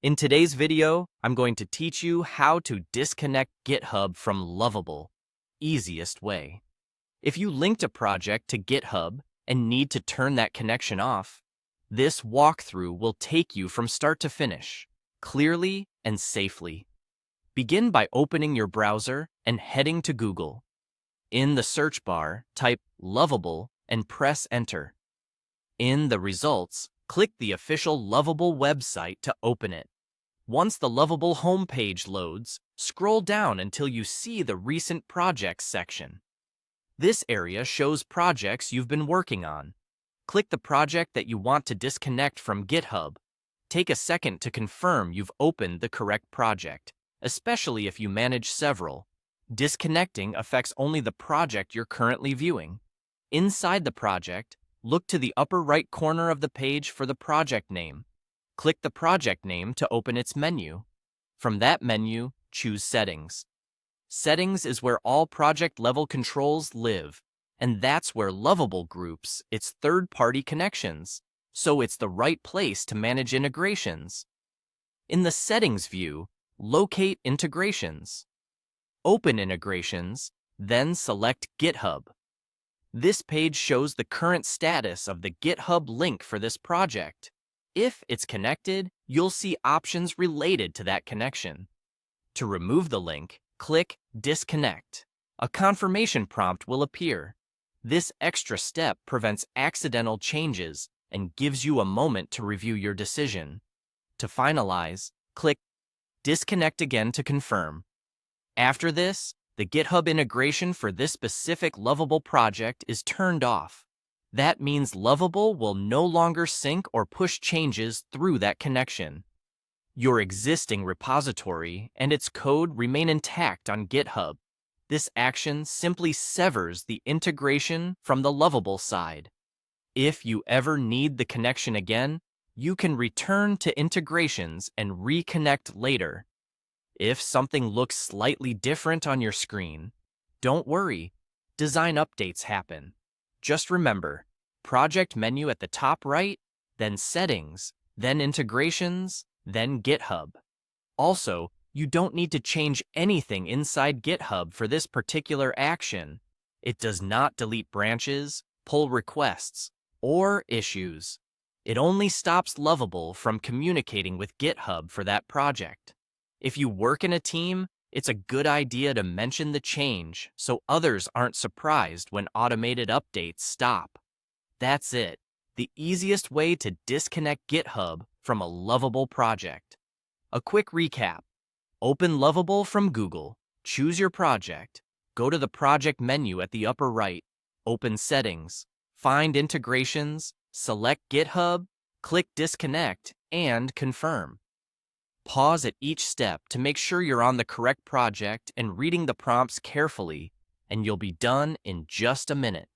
In today's video, I'm going to teach you how to disconnect GitHub from Lovable, easiest way. If you linked a project to GitHub and need to turn that connection off, this walkthrough will take you from start to finish, clearly and safely. Begin by opening your browser and heading to Google. In the search bar, type Lovable and press Enter. In the results, click the official Lovable website to open it. Once the Lovable homepage loads, scroll down until you see the Recent Projects section. This area shows projects you've been working on. Click the project that you want to disconnect from GitHub. Take a second to confirm you've opened the correct project, especially if you manage several. Disconnecting affects only the project you're currently viewing. Inside the project, look to the upper right corner of the page for the project name. Click the project name to open its menu. From that menu, choose Settings. Settings is where all project-level controls live, and that's where Lovable groups its third-party connections, so it's the right place to manage integrations. In the Settings view, locate Integrations. Open Integrations, then select GitHub. This page shows the current status of the GitHub link for this project. If it's connected, you'll see options related to that connection. To remove the link, click Disconnect. A confirmation prompt will appear. This extra step prevents accidental changes and gives you a moment to review your decision. To finalize, click Disconnect again to confirm. After this, the GitHub integration for this specific Lovable project is turned off. That means Lovable will no longer sync or push changes through that connection. Your existing repository and its code remain intact on GitHub. This action simply severs the integration from the Lovable side. If you ever need the connection again, you can return to integrations and reconnect later. If something looks slightly different on your screen, don't worry. Design updates happen. Just remember, project menu at the top right, then settings, then integrations, then GitHub. Also, you don't need to change anything inside GitHub for this particular action. It does not delete branches, pull requests, or issues. It only stops Lovable from communicating with GitHub for that project. If you work in a team, it's a good idea to mention the change so others aren't surprised when automated updates stop. That's it, the easiest way to disconnect GitHub from a Lovable project. A quick recap. Open Lovable from Google, choose your project, go to the project menu at the upper right, open Settings, find Integrations, select GitHub, click Disconnect, and confirm. Pause at each step to make sure you're on the correct project and reading the prompts carefully, and you'll be done in just a minute.